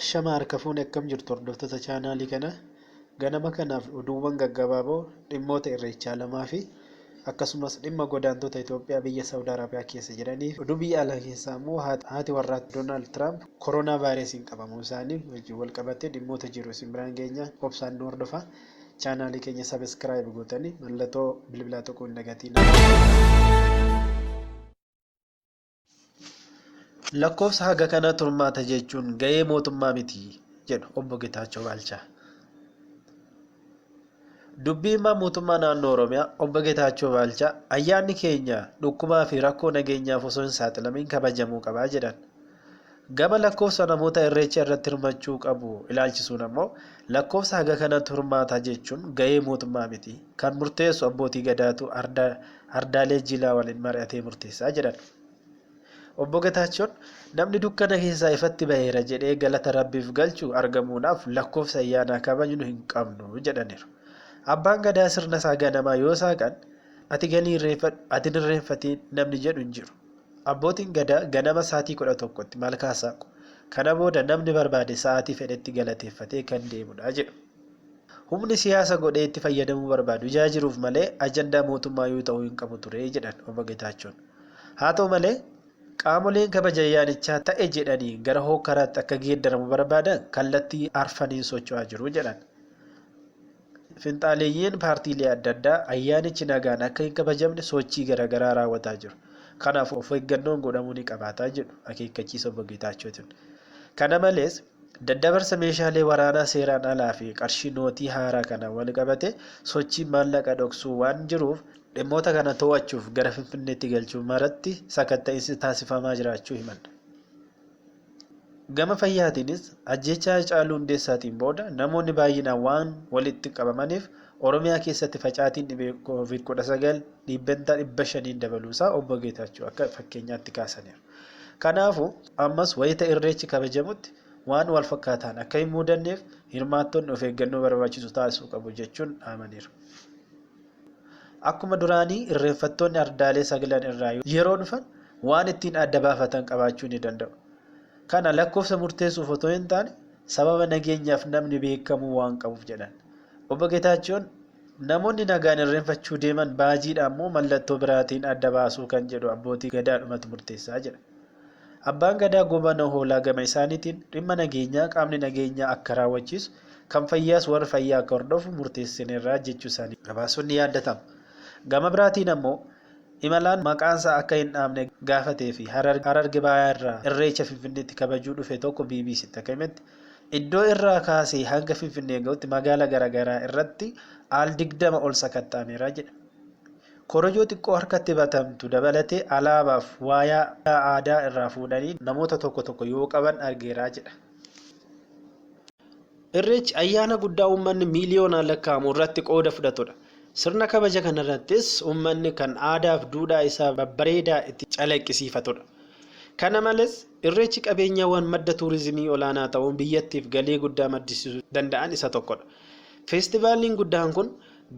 Shama harka fuune akkam jirtu hordoftoota chaanaalii kana ganama kanaaf oduuwwan gaggabaaboo dhimmoota irreechaa lamaa fi akkasumas dhimma godaantota Itoophiyaa biyya saud Arabiyaa keessa jiraniif oduu biyya alaa keessaa immoo haati warraa Doonaald Tiraamp koronaa vaayirasiin qabamuu isaanii wajjin wal qabatee dhimmoota jiru isin biraan geenya obsaan nu hordofaa chaanaalii keenya sabiskiraayib gootanii mallattoo bilbilaa tokko hin dagatiin. Lakkoofsa haga kana turmaata jechuun ga'ee mootummaa miti jedhu obbo Getaachoo Baalchaa. Dubbii himaa mootummaa naannoo Oromiyaa obbo Getaachoo Baalchaa ayyaanni keenya dhukkubaa fi rakkoo nageenyaaf osoo hin saaxilamiin kabajamuu qabaa jedhan. Gama lakkoofsa namoota irreecha irratti hirmachuu qabu ilaalchisuun ammoo lakkoofsa haga kana turmaata jechuun ga'ee mootummaa miti kan murteessu abbootii gadaatu ardaalee jilaa waliin mari'atee murteessaa jedhan. Obbo Getaachoon namni dukkana keessaa ifatti baheera jedhee galata rabbiif galchu argamuudhaaf lakkoofsa ayyaanaa kabajnu hin qabnu jedhaniiru. Abbaan gadaa sirna isaa ganamaa yoo saaqan ati galii ati irreeffatiin namni jedhu hin jiru. Abbootiin gadaa ganama sa'aatii 11tti malkaa saaqu. Kana booda namni barbaade sa'aatii fedhetti galateeffatee kan deemudha jedhu. Humni siyaasa godhee itti fayyadamuu barbaadu jaajiruuf malee ajandaa mootummaa yoo ta'uu hin qabu ture jedhan obbo Getaachoon. Haa ta'u malee qaamoleen kabaja ayyaanichaa ta'e jedhanii gara hokkaraatti akka geeddaramu barbaadan kallattii arfaniin socho'aa jiru jedhan. Finxaaleeyyiin paartiilee adda addaa ayyaanichi nagaan akka hin kabajamne sochii garaagaraa raawwataa jiru. Kanaaf of eeggannoon godhamuu ni qabaataa jedhu akeekkachiisa obbo Getaachootiin. Kana malees daddabarsa meeshaalee waraanaa seeraan alaa fi qarshii nootii haaraa kana wal qabate sochii maallaqa dhoksuu waan jiruuf dhimmoota kana to'achuuf gara Finfinneetti galchuu maratti sakatta'insi taasifamaa jiraachuu himan. Gama fayyaatiinis ajjechaa Haacaaluu Hundeessaatiin booda namoonni baay'inaan waan walitti qabamaniif Oromiyaa keessatti facaatiin dhibee COVID-19 dhibbentaa 500 dabaluusaa obbo Getaachoo akka fakkeenyaatti kaasaniiru. Kanaafuu ammas wayita irreechi kabajamutti waan wal fakkaataan akka hin muudanneef hirmaattonni of eeggannoo barbaachisu taasisuu qabu jechuun dhaamaniiru. Akkuma duraanii irreeffattoonni ardaalee sagalan irraa yeroo dhufan waan ittiin adda baafatan qabaachuu ni danda'u. Kana lakkoofsa murteessuuf otoo hin taane sababa nageenyaaf namni beekamuu waan qabuuf jedhan. Obbo Getaachoon namoonni nagaan irreeffachuu deeman baajiidhaan immoo mallattoo biraatiin adda baasuu kan jedhu abbootii gadaadhumatu murteessaa jedha. Abbaan gadaa gobana hoolaa gama isaaniitiin dhimma nageenyaa qaamni nageenyaa akka raawwachiisu kan fayyaas warra fayyaa akka hordofu murteessineerraa jechuu isaanii gabaasuun ni yaadatama. Gama biraatiin ammoo imalaan maqaansaa akka hin dhaamne gaafatee fi Hararge Bahaa irraa irreecha Finfinneetti kabajuu dhufe tokko BBC'tti akka himetti iddoo irraa kaasee hanga Finfinnee ga'utti magaalaa garaagaraa irratti al 20 ol sakatta'ameera jedha. Korojoo xiqqoo harkatti batamtu dabalatee alaabaaf waayaa aadaa irraa fuudhanii namoota tokko yoo qaban argeeraa jedha. Irreechi ayyaana guddaa uummanni miiliyoonaan lakkaa'amu irratti qooda fudhatudha. Sirna kabaja kanarrattis uummanni kan aadaaf duudhaa isaa babbareedaa itti calaqqisiifatudha. Kana malees irreechi qabeenyaawwan madda tuurizimii olaanaa ta'uun biyyattiif galii guddaa maddisiisuu danda'an isa tokkodha. Feestivaaliin guddaan kun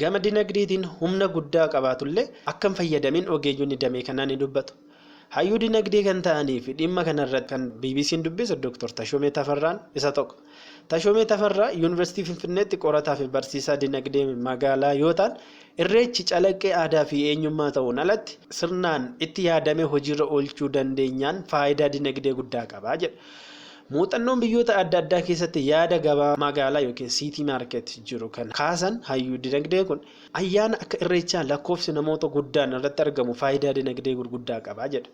gama dinagdeetiin humna guddaa qabaatullee akka hin fayyadamin ogeeyyonni damee kanaan ni dubbatu. Hayyuu dinagdee kan ta'anii fi dhimma kanarratti kan BBC'n dubbise Dr. Tashomee Tafarraan isa tokko. Tashomee Tafarraa Yuunivarsiitii Finfinneetti qorataa fi barsiisaa dinagdee magaalaa yoo ta'an irreechi calaqqee aadaa fi eenyummaa ta'uun alatti sirnaan itti yaadamee hojiirra oolchuu dandeenyaan faayidaa dinagdee guddaa qabaa jedha. Muuxannoon biyyoota adda addaa keessatti yaada gabaa magaalaa yookiin siitii maarket jiru kan kaasan hayyuu dinagdee kun ayyaana akka irreechaa lakkoofsi namoota guddaan irratti argamu faayidaa dinagdee gurguddaa qabaa jedha.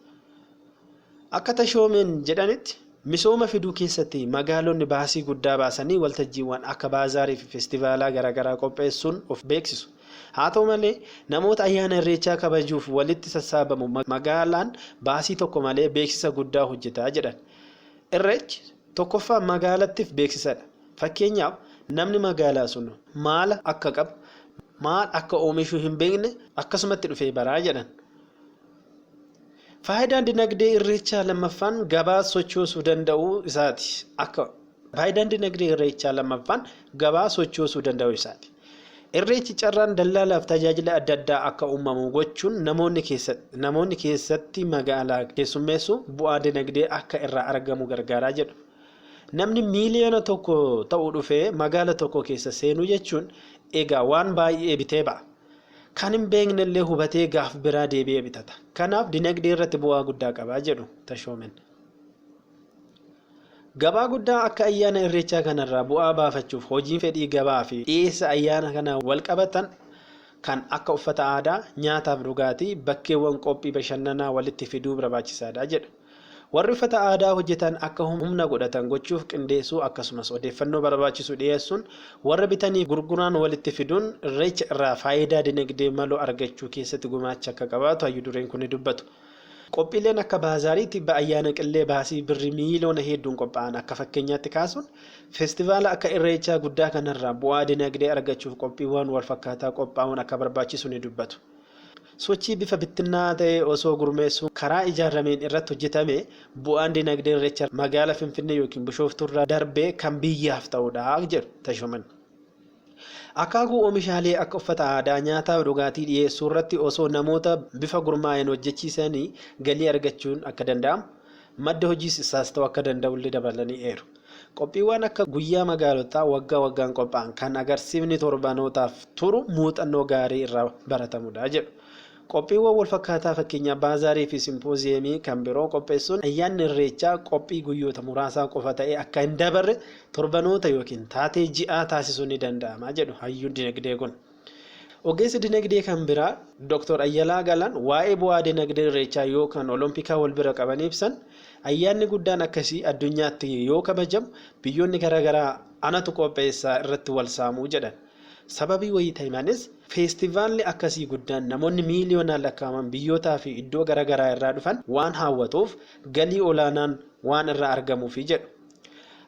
Akka Tashoomeen jedhanitti misooma fiduu keessatti magaalonni baasii guddaa baasanii waltajjiiwwan akka baazaarii fi feestivaalaa garaagaraa qopheessuun of beeksisu. Haa ta'u malee namoota ayyaana irreechaa kabajuuf walitti sassaabamu magaalaan baasii tokko malee beeksisa guddaa hojjetaa jedhan. Irreechi tokkoffaa magaalattiif beeksisadha. Fakkeenyaaf namni magaalaa sun maal akka qabu, maal akka oomishuu hin beekne akkasumatti dhufee baraa jedhan. Faayidaan dinagdee irreechaa lammaffaan gabaa sochoosuu danda'uu isaati. Faayidaan dinagdee irreechaa lammaffaan gabaa sochoosuu danda'uu isaati. Irreechi carraan dallaalaaf tajaajila adda addaa akka uumamu gochuun namoonni keessatti magaalaa keessummeessu bu'aa dinagdee akka irraa argamu gargaaraa jedhu. Namni miiliyoona tokko ta'uu dhufee magaala tokko keessa seenuu jechuun egaa waan baay'ee bitee ba'a. Kan hin beekne illee hubatee gaaf biraa deebi'ee bitata. Kanaaf dinagdee irratti bu'aa guddaa qabaa jedhu Tashoomen. Gabaa guddaa akka ayyaana irreechaa kanarraa bu'aa baafachuuf hojiin fedhii gabaa fi dhiyeessa ayyaana kanaa wal qabatan kan akka uffata aadaa, nyaataaf dhugaatii, bakkeewwan qophii bashannanaa walitti fiduu barbaachisaadha jedhu. Warri uffata aadaa hojjetan akka humna godhatan gochuuf qindeessuu akkasumas odeeffannoo barbaachisu dhiyeessuun warra bitanii gurguraan walitti fiduun irreecha irraa faayidaa dinagdee maloo argachuu keessatti gumaacha akka qabaatu hayyu dureen kun dubbatu. Qophiileen akka baazaariitti ayyaana qillee baasii birrii miiliyoona hedduun qophaa'an akka fakkeenyaatti kaasuun feestivaala akka irreechaa guddaa kanarraa bu'aa dinagdee argachuuf qophiiwwan wal fakkaataa qophaa'uun akka barbaachisu ni dubbatu. Sochii bifa bittinnaa ta'e osoo gurmeessuun karaa ijaarameen irratti hojjetame bu'aan dinagdee irreecha magaalaa Finfinnee yookiin Bishooftuurraa darbee kan biyyaaf ta'udha jedhu Tashoomen. Akaakuu oomishaalee akka uffata aadaa, nyaataa fi dhugaatii dhiyeessuu irratti osoo namoota bifa gurmaa'een hojjechiisanii galii argachuun akka danda'amu, madda hojiis isaas ta'uu akka danda'ullee dabalanii eeru. Qophiiwwan akka guyyaa magaalotaa waggaa waggaan qophaa'an kan agarsiifni torbanootaaf turu muuxannoo gaarii irraa baratamudha jedhu. Qophiiwwan wal fakkaataa fakkeenyaaf baazaarii fi simpooziyemii kan biroo qopheessuun ayyaanni irreechaa qophii guyyoota muraasaa qofa ta'ee akka hin dabarre torbanoota yookiin taatee ji'aa taasisuun ni danda'ama jedhu hayyuun dinagdee kun. Ogeessi dinagdee kan biraa Dr. Ayyalaa Galaan waa'ee bu'aa dinagdee irreechaa yookaan Oloompikaa wal bira qaban ibsan ayyaanni guddaan akkasii addunyaatti yoo kabajamu biyyoonni garaagaraa anatu qopheessaa irratti wal saamuu jedhan. Sababii wayii ta'imaanis feestivaalli akkasii guddaan namoonni miiliyoonaan lakkaa'aman biyyootaa fi iddoo garaagaraa irraa dhufan waan hawwatuuf galii olaanaan waan irraa argamuufi jedhu.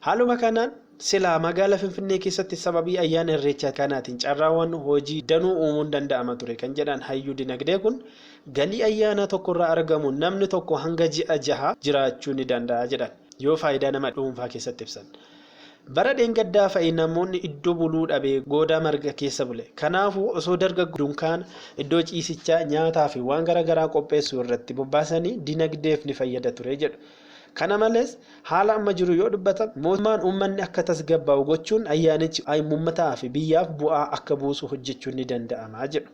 Haaluma kanaan silaa magaalaa Finfinnee keessatti sababii ayyaana irreechaa kanaatiin carraawwan hojii danuu uumuun danda'ama ture kan jedhan hayyuu dinagdee kun galii ayyaana tokkorraa argamu namni tokko hanga ji'a 6 jiraachuu ni danda'a jedhan yoo faayidaa nama dhuunfaa keessatti ibsan. Bara dheengaddaa fa'i namoonni iddoo buluu dhabee goodaa marga keessa bule. Kanaafuu osoo dargaggoon dunkaana iddoo ciisichaa nyaataa fi waan garaagaraa qopheessuu irratti bobbaasanii dinagdeef ni fayyada ture jedhu. Kana malees haala amma jiru yoo dubbatan mootummaan uummanni akka tasgabbaa'u gochuun ayyaanichi uummataa fi biyyaaf bu'aa akka buusu hojjechuun ni danda'ama jedhu.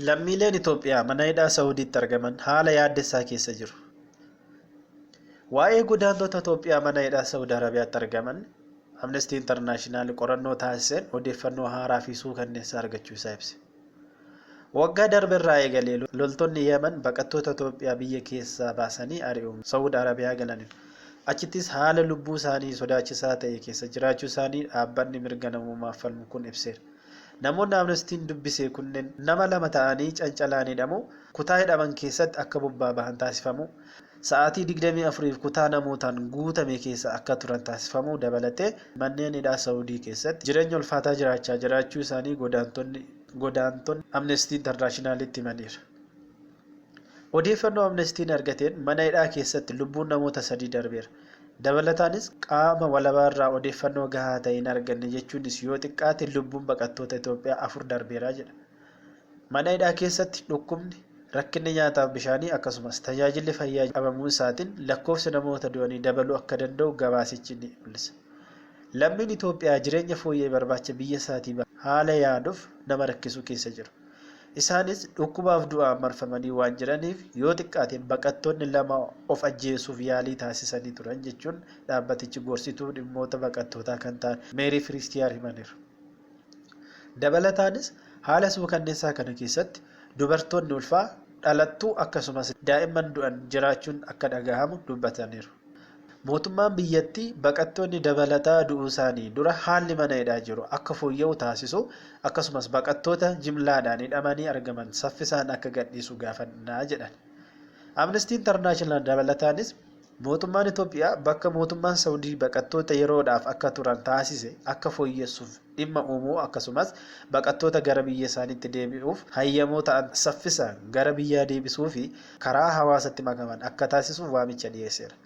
Lammiileen Itoophiyaa mana hidhaa Saudiitti argaman haala yaaddessaa keessa jiru. Waa'ee godaantota Itoophiyaa mana hidhaa Saud Arabiyaatti argaman Amnesty International qorannoo taasiseen odeeffannoo haaraa fi suukanneessaa argachuu isaa ibse. Waggaa darbe irraa eegalee loltoonni Yemen baqattoota Itoophiyaa biyya keessaa baasanii ari'uun Saud Arabiyaa galaniiru. Achittis haala lubbuu isaanii sodaachisaa ta'e keessa jiraachuu isaanii dhaabbanni mirga namummaaf falmu kun ibseera. Namoonni Amnestiin dubbise kunneen nama lama ta'anii cancalaanii hidhamu kutaa hidhaman keessatti akka bobba'an taasifamu. Sa'aatii 24 kutaa namootaan guutame keessa akka turan taasifamuu dabalatee manneen hidhaa Saudii keessatti jireenya ulfaataa jiraachuu isaanii godaantonni Amnesty Internationalitti himaniiru. Odeeffannoo Amnestiin argateen mana hidhaa keessatti lubbuun namoota 3 darbeera. Dabalataanis qaama walabaarraa odeeffannoo gahaa ta'e hin arganne jechuunis yoo xiqqaate lubbuun baqattoota Itoophiyaa 4 darbeera jedha. Mana hidhaa keessatti dhukkubni rakkinni nyaataaf bishaanii akkasumas tajaajilli fayyaa dhabamuu isaatiin lakkoofsi namoota du'anii dabaluu akka danda'u gabaasichi ni mul'isa. Lammiin Itoophiyaa jireenya fooyyee barbaacha biyya isaatii haala yaaduuf nama rakkisuu keessa jiru. Isaanis dhukkubaaf du'aan marfamanii waan jiraniif yoo xiqqaate baqattoonni 2 of ajjeesuuf yaalii taasisanii turan jechuun dhaabbatichi gorsituu dhimmoota baqattootaa kan ta'an Meerii Firistiyaar himaniiru. Dabalataanis haala suukanneessaa kana keessatti dubartoonni ulfaa dhalattuu akkasumas daa'imman du'an jiraachuun akka dhagahamu dubbataniiru. Mootummaan biyyattii baqattoonni dabalataa du'uu isaanii dura haalli mana hidhaa jiru akka fooyya'u taasisu akkasumas baqattoota jimlaadhaan hidhamanii argaman saffisaan akka gadhiisu gaafannaa jedhan. Amnesty International dabalataanis mootummaan Itoophiyaa bakka mootummaan Saudii baqattoota yeroodhaaf akka turan taasise akka fooyyessuuf dhimma uumuu akkasumas baqattoota gara biyya isaaniitti deebi'uuf hayyamoo ta'an saffisaan gara biyyaa deebisuu fi karaa hawaasatti makaman akka taasisuuf waamicha dhiyeesseera.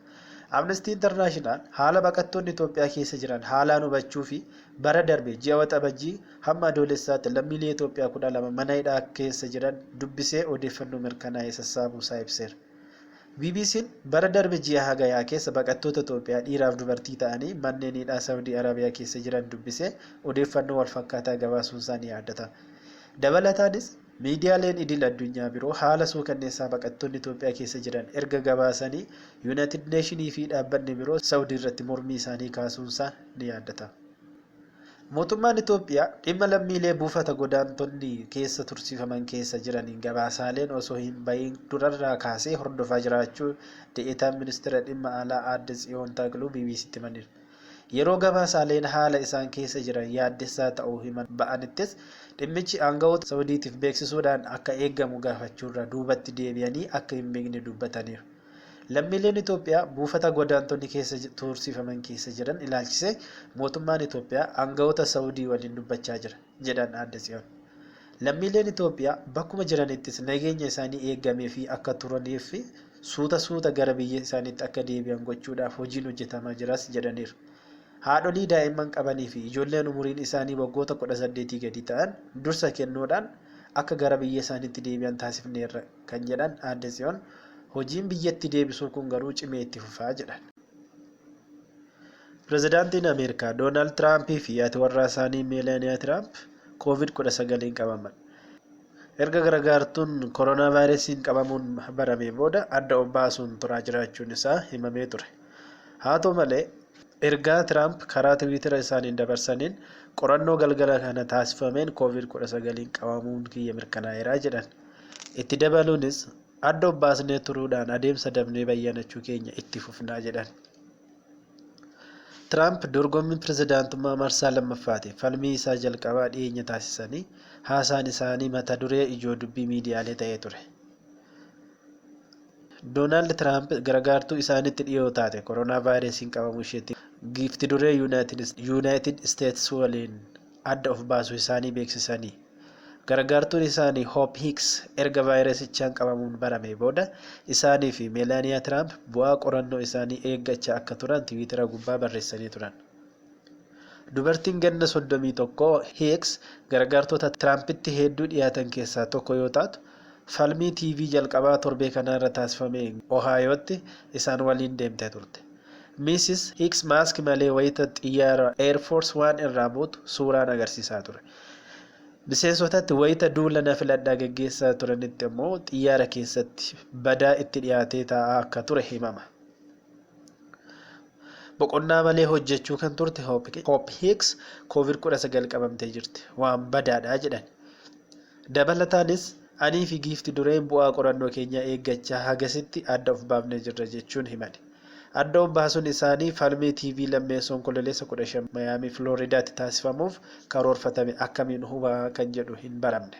Amnesty International haala baqattoonni Itoophiyaa keessa jiran haalaan hubachuu fi bara darbe ji'a waxabajjii hamma adoolessaatti lammiilee Itoophiyaa 12 mana hidhaa keessa jiran dubbisee odeeffannoo mirkanaa'ee sassaabuu isaa ibseera. BBC'n bara darbe ji'a hagayaa keessa baqattoota Itoophiyaa dhiiraaf dubartii ta'anii manneen hidhaa Saudi Arabiyaa keessa jiran dubbisee odeeffannoo wal fakkaataa gabaasuun isaa ni yaadatama. Dabalataanis miidiyaaleen idil addunyaa biroo haala suukanneessaa baqattoonni Itoophiyaa keessa jiran erga gabaasanii Yuunaayitid Neeshinii fi dhaabbanni biroo Saudi irratti mormii isaanii kaasuun isaa ni yaadatama. Mootummaan Itoophiyaa dhimma lammiilee buufata godaantonni keessa tursiifaman keessa jiraniin gabaasaaleen osoo hin bahin durarraa kaasee hordofaa jiraachuu deetaan ministeera dhimma alaa Aadde Tsiyoon Taakluu BBC'tti himaniiru. Yeroo gabaasaaleen haala isaan keessa jiran yaaddessaa ta'uu himan ba'anittis dhimmichi aangawoota Saudiitiif beeksisuudhaan akka eegamu gaafachuurra duubatti deebi'anii akka hin beekne dubbataniiru. Lammiileen Itoophiyaa buufata godaantonni keessa tursiifaman keessa jiran ilaalchisee mootummaan Itoophiyaa aangawoota Saudii waliin dubbachaa jira jedhan Aadde Tsiyoon. Lammiileen Itoophiyaa bakkuma jiranittis nageenya isaanii eegamee fi akka turaniif suuta gara biyya isaaniitti akka deebi'an gochuudhaaf hojiin hojjetamaa jiras jedhaniiru. Haadholii daa'imman qabanii fi ijoolleen umuriin isaanii waggoota 18 gadi ta'an dursa kennuudhaan akka gara biyya isaaniitti deebi'an taasifneerra kan jedhan Aadde Tsiyoon hojiin biyyatti deebisuu kun garuu cimee itti fufaa jedhan. Pireezidaantiin Ameerikaa Doonaald Tiraampii fi haati warraa isaanii Meelaniyaa Truump COVID-19 qabaman. Erga gargaartuun koronaa vaayirasiin qabamuun barame booda adda baasuun turaa jiraachuun isaa himamee ture. Haa ta'u malee ergaa Tiraamp karaa Tiwiitara isaaniin dabarsaniin qorannoo galgala kana taasifameen COVID-19 qabamuun kiyya mirkanaa'eera jedhan. Itti dabaluunis adda baasnee turuudhaan adeemsa dabnee bayyanachuu keenya itti fufnaa jedhan. Tiraamp dorgommii pireezidaantummaa marsaa lammaffaatiif falmii isaa jalqabaa dhiyeenya taasisanii haasaan isaanii mata duree ijoo dubbii miidiyaalee ta'ee ture. Doonaald Tiraamp gargaartuu isaanitti dhiyoo taate koronaa vaayirasiin qabamuu isheetti giifti duree Yuunaayitid Isteetsi waliin adda of baasuu isaanii beeksisanii. Gargaartuun isaanii Hope Hicks erga vaayirasichaan qabamuun barame booda isaanii fi Meelaniyaa Truump bu'aa qorannoo isaanii eeggachaa akka turan Tiwiitara gubbaa barreessanii turan. Dubartiin ganna 31 Hicks gargaartota Tiraampitti hedduu dhiyaatan keessaa tokko yoo taatu, falmii TV jalqabaa torbee kanaarra taasifame Ohaayootti isaan waliin deemtee turte. Mrs. Hicks maaskii malee wayita xiyyaara Air Force One irraa buutu suuraan agarsiisaa ture. Miseensotatti wayita duula na filadhaa gaggeessaa turanitti immoo xiyyaara keessatti badaa itti dhiyaatee taa'aa akka ture himama. Boqonnaa malee hojjechuu kan turte Hope Hicks COVID-19 qabamtee jirti. Waan badaadhaa jedhan. Dabalataanis anii fi giifti dureen bu'aa qorannoo keenya eeggachaa hagasitti adda of baafnee jirra jechuun himan. Adda of baasuun isaanii falmii TV lammeessoon kololeessa 15 Miyaamii Filooriidaatti taasifamuuf karoorfatame akkamiin hubaa kan jedhu hin baramne.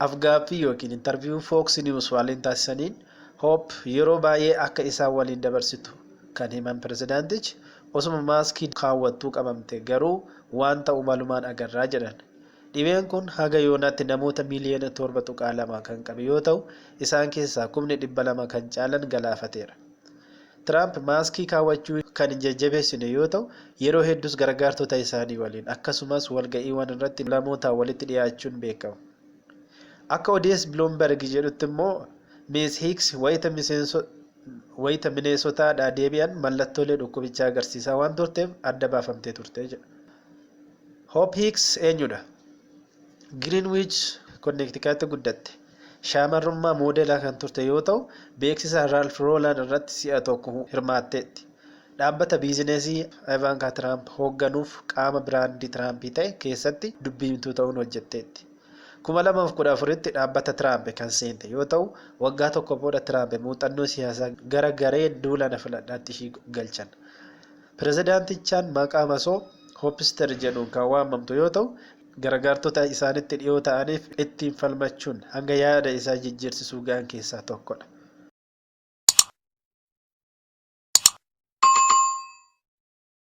Afgaaffii yookiin intarviiyuu Fox News waliin taasisaniin Hope yeroo baay'ee akka isaan waliin dabarsitu kan himan pireezidaantichi osuma maaskii kaawwattuu qabamte garuu waan ta'u malumaan agarraa jedhan. Dhibeen kun haga yoonaatti namoota miiliyoona 7.2 kan qabu yoo ta'u isaan keessaa 200,000 kan caalan galaafateera. Tiraamp maaskii kaawwachuu kan hin jajjabeessine yoo ta'u yeroo hedduus gargaartota isaanii waliin akkasumas walga'iiwwan irratti lamootaan walitti dhiyaachuun beekamu. Akka odeessi Bloomberg jedhutti immoo Ms. Hicks wayita Mineesotaadhaa deebi'an mallattoolee dhukkubichaa agarsiisaa waan turteef adda baafamtee turte jedha. Hope Hicks eenyudha? Greenwich Connecticut'tti guddatte. Shaamarrummaa moodelaa kan turte yoo ta'u beeksisa Ralph Lauren irratti si'a tokko hirmaatteetti. Dhaabbata biizineesii Ivanka Trump hoogganuuf qaama biraandii Trumpii ta'e keessatti dubbiimtuu ta'uun hojjetteetti. 2014tti dhaabbata Trump kan seente yoo ta'u waggaa tokko booda Trump muuxannoo siyaasaa gara garee duula na filadhaatti ishii galchan. Pireezidaantichaan maqaa masoo Hopster jedhuun kan waamamtu yoo ta'u gargaartota isaanitti dhiyoo ta'aniif ittiin falmachuun hanga yaada isaa jijjiirsisuu ga'an keessaa tokkodha.